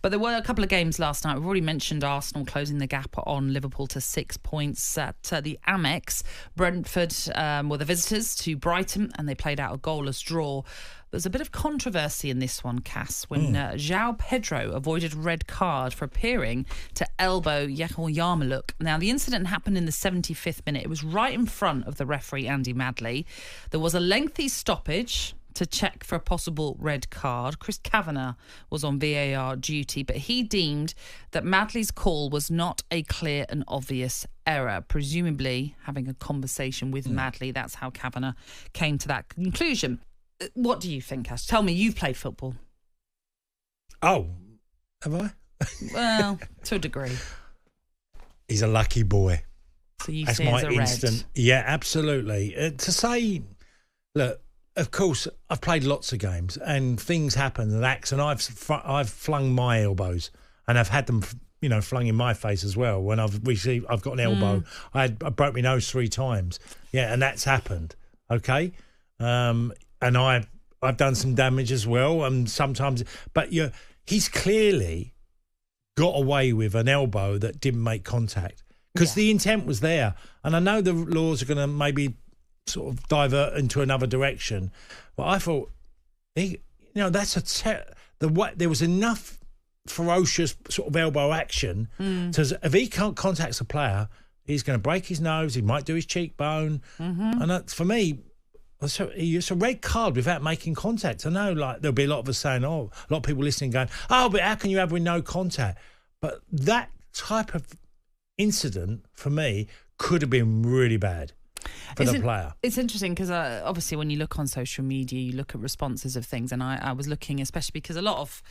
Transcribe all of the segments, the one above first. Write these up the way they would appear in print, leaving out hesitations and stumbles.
But there were a couple of games last night. We've already mentioned Arsenal closing the gap on Liverpool to 6 points at the Amex. Brentford were the visitors to Brighton, and they played out a goalless draw. There's a bit of controversy in this one, Cass, when João Pedro avoided a red card for appearing to elbow Yehor Yarmouk. Now, the incident happened in the 75th minute. It was right in front of the referee, Andy Madley. There was a lengthy stoppage to check for a possible red card. Chris Kavanagh was on VAR duty, but he deemed that Madley's call was not a clear and obvious error, presumably having a conversation with Madley. That's how Kavanagh came to that conclusion. What do you think, Ash? Tell me, you've played football. Oh, have I? Well, to a degree. He's a lucky boy. So you That's say my it's a instant. red. Yeah, absolutely. To say, look, of course, I've played lots of games and things happen and acts, and I've flung my elbows and I've had them, flung in my face as well. When I've got an elbow. I broke my nose 3 times. Yeah, and that's happened. Okay. And I've done some damage as well, and sometimes, but he's clearly got away with an elbow that didn't make contact because the intent was there. And I know the laws are going to maybe sort of divert into another direction, but I thought, that's there was enough ferocious sort of elbow action. To, if he can't contact a player, he's going to break his nose. He might do his cheekbone, and that, for me. So it's a red card without making contact. I know, like, there'll be a lot of us saying, a lot of people listening going, but how can you have with no contact? But that type of incident, for me, could have been really bad for the player. It's interesting because obviously when you look on social media, you look at responses of things, and I was looking, especially because a lot of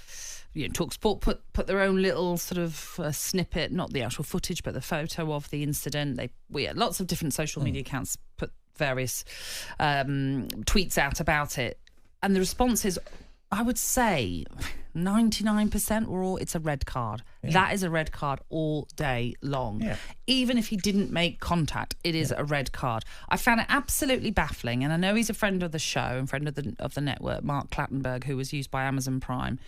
talkSPORT put their own little sort of snippet, not the actual footage, but the photo of the incident. We had lots of different social media accounts put various tweets out about it, and the responses, I would say 99% were all, it's a red card. That is a red card all day long. Even if he didn't make contact, it is a red card. I found it absolutely baffling, and I know he's a friend of the show and friend of the network, Mark Clattenburg, who was used by Amazon Prime.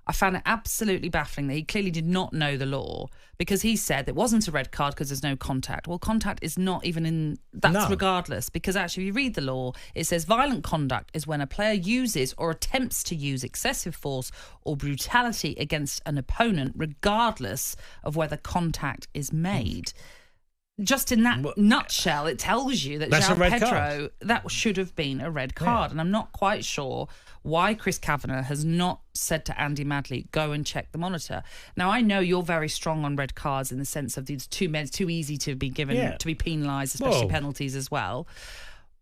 I found it absolutely baffling that he clearly did not know the law, because he said it wasn't a red card because there's no contact. Well, contact is not even in... That's regardless, because actually if you read the law, it says violent conduct is when a player uses or attempts to use excessive force or brutality against an opponent, regardless of whether contact is made. Just in that nutshell, it tells you that João Pedro, that should have been a red card. And I'm not quite sure why Chris Kavanagh has not said to Andy Madley, go and check the monitor. Now, I know you're very strong on red cards in the sense of these too easy to be given, to be penalised, especially penalties as well.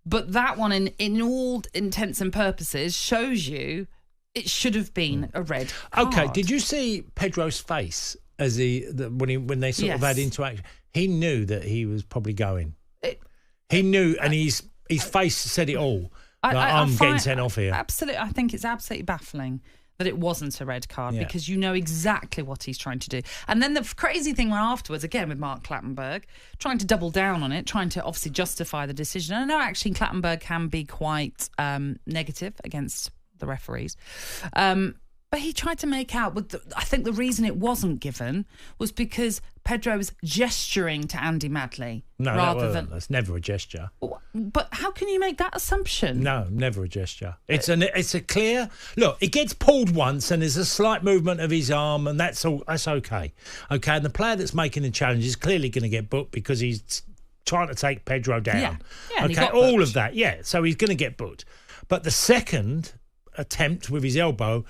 But that one, in all intents and purposes, shows you it should have been a red card. Okay, did you see Pedro's face as when they sort of had interaction? He knew that he was probably going. He knew, and his face said it all. I'm getting sent off here. Absolutely, I think it's absolutely baffling that it wasn't a red card, because you know exactly what he's trying to do. And then the crazy thing went afterwards, again with Mark Clattenburg, trying to double down on it, trying to obviously justify the decision. And I know actually Clattenburg can be quite negative against the referees. But he tried to make out, I think the reason it wasn't given was because Pedro was gesturing to Andy Madley. No, that's never a gesture. But how can you make that assumption? No, never a gesture. It's a clear... Look, it gets pulled once and there's a slight movement of his arm, and that's okay. Okay, and the player that's making the challenge is clearly going to get booked because he's trying to take Pedro down. Yeah, okay, all of that, so he's going to get booked. But the second attempt with his elbow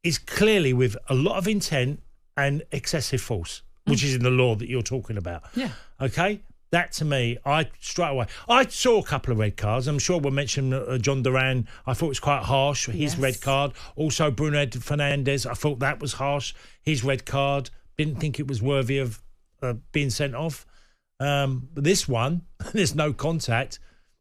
is clearly with a lot of intent and excessive force, which is in the law that you're talking about. Yeah. Okay? That, to me, straight away. I saw a couple of red cards. I'm sure we'll mention John Duran. I thought it was quite harsh, his red card. Also, Bruno Fernandes, I thought that was harsh, his red card. Didn't think it was worthy of being sent off. But this one, there's no contact.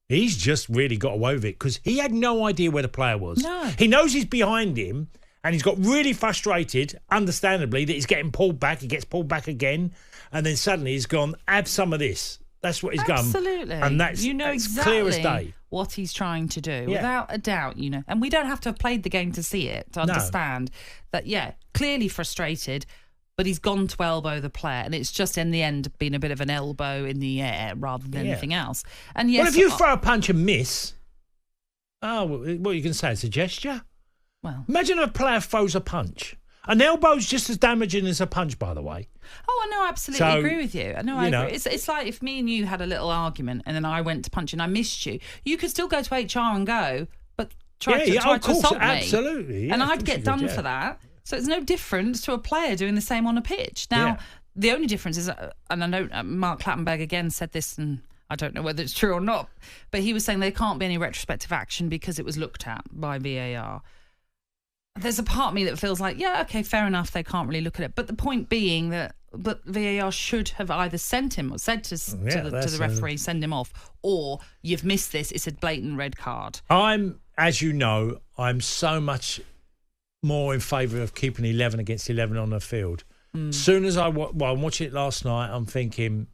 He's just really got away with it because he had no idea where the player was. No. He knows he's behind him, and he's got really frustrated, understandably, that he's getting pulled back. He gets pulled back again, and then suddenly he's gone, have some of this. That's what he's gone. Absolutely. And that's exactly clear as day. What he's trying to do, without a doubt, And we don't have to have played the game to see it, to understand that, clearly frustrated, but he's gone to elbow the player, and it's just in the end been a bit of an elbow in the air rather than anything else. And yes, well, if you throw a punch and miss, what you can say? It's a gesture. Well, imagine if a player throws a punch. An elbow's just as damaging as a punch, by the way. Oh, I know, I absolutely agree with you. I know, I agree. It's like if me and you had a little argument and then I went to punch and I missed you, you could still go to HR and go, but try to assault me. Absolutely. Yeah, and I'd get done for that. So it's no different to a player doing the same on a pitch. Now, the only difference is, and I know Mark Clattenburg again said this, and I don't know whether it's true or not, but he was saying there can't be any retrospective action because it was looked at by VAR. There's a part of me that feels like, yeah, okay, fair enough, they can't really look at it. But the point being that VAR should have either sent him or said to the referee, send him off, or you've missed this, it's a blatant red card. As you know, I'm so much more in favour of keeping 11 against 11 on the field. As soon as I'm watching it last night, I'm thinking,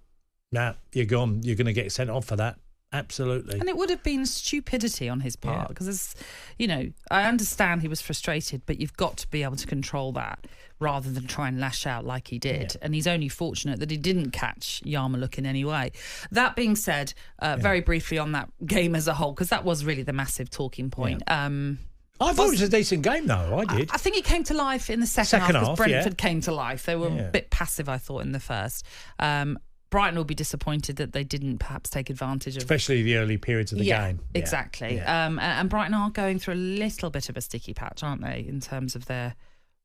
nah, you're gone. You're going to get sent off for that. Absolutely. And it would have been stupidity on his part because, I understand he was frustrated, but you've got to be able to control that rather than try and lash out like he did. And he's only fortunate that he didn't catch Yarmulke in any way. That being said, very briefly on that game as a whole, because that was really the massive talking point. I thought it was a decent game, though. I did. I think it came to life in the second half because Brentford came to life. They were a bit passive, I thought, in the first. Brighton will be disappointed that they didn't perhaps take advantage of... Especially the early periods of the game. Exactly. Yeah. And Brighton are going through a little bit of a sticky patch, aren't they, in terms of their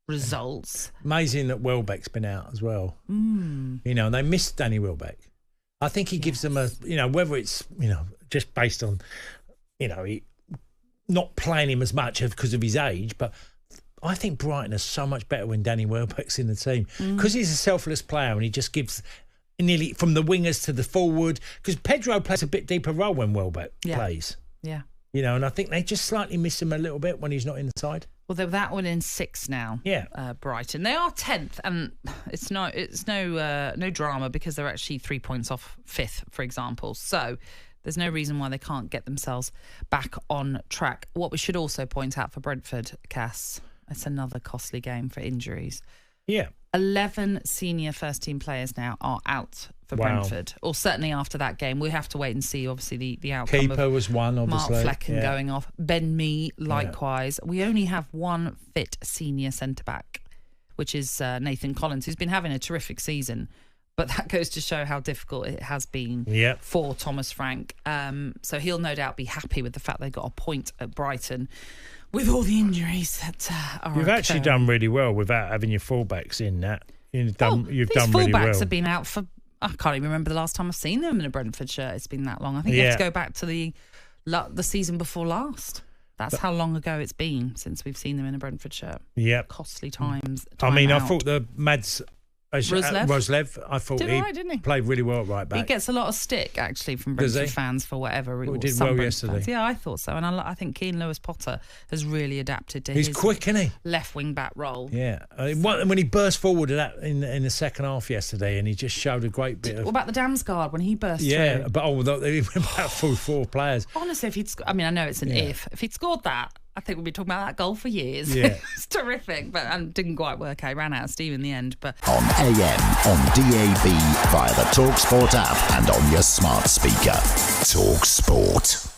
results. Amazing that Welbeck's been out as well. They missed Danny Welbeck. I think he gives them a... whether it's, just based on, he not playing him as much because of his age, but... I think Brighton is so much better when Danny Welbeck's in the team because he's a selfless player and he just gives... nearly from the wingers to the forward, because Pedro plays a bit deeper role when Welbeck plays. Yeah. And I think they just slightly miss him a little bit when he's not inside. Well, they're that one in 6th now. Yeah. Brighton. They are 10th, and it's no drama because they're actually 3 points off 5th, for example. So there's no reason why they can't get themselves back on track. What we should also point out for Brentford, Cass, it's another costly game for injuries. Yeah. 11 senior first-team players now are out for Brentford, or certainly after that game. We have to wait and see, obviously, the outcome. Keeper was one, obviously. Mark Flecken going off. Ben Mee, likewise. We only have one fit senior centre-back, which is Nathan Collins, who's been having a terrific season. But that goes to show how difficult it has been for Thomas Frank. So he'll no doubt be happy with the fact they got a point at Brighton. With all the injuries that are You've actually done really well without having your fullbacks in that. You've done really well. These fullbacks have been out for... I can't even remember the last time I've seen them in a Brentford shirt. It's been that long. I think you have to go back to the season before last. That's how long ago it's been since we've seen them in a Brentford shirt. Yeah. Costly times. I thought the Mads... Roslev, I thought didn't he? Played really well at right back. He gets a lot of stick, actually, from Brentford fans for whatever reason. He did well yesterday. Fans. Yeah, I thought so. And I think Keane Lewis-Potter has really adapted to his quick, isn't he? Left wing-back role. Yeah. When he burst forward in the second half yesterday and he just showed a great bit of... What about the Damsgaard when he burst through? Yeah, but he went back through 4 players. Honestly, if he'd... I mean, I know it's an if. If he'd scored that... I think we'd be talking about that goal for years. Yeah. It's terrific, but didn't quite work out. Ran out of steam in the end. But on AM, on DAB, via the talkSPORT app and on your smart speaker. talkSPORT.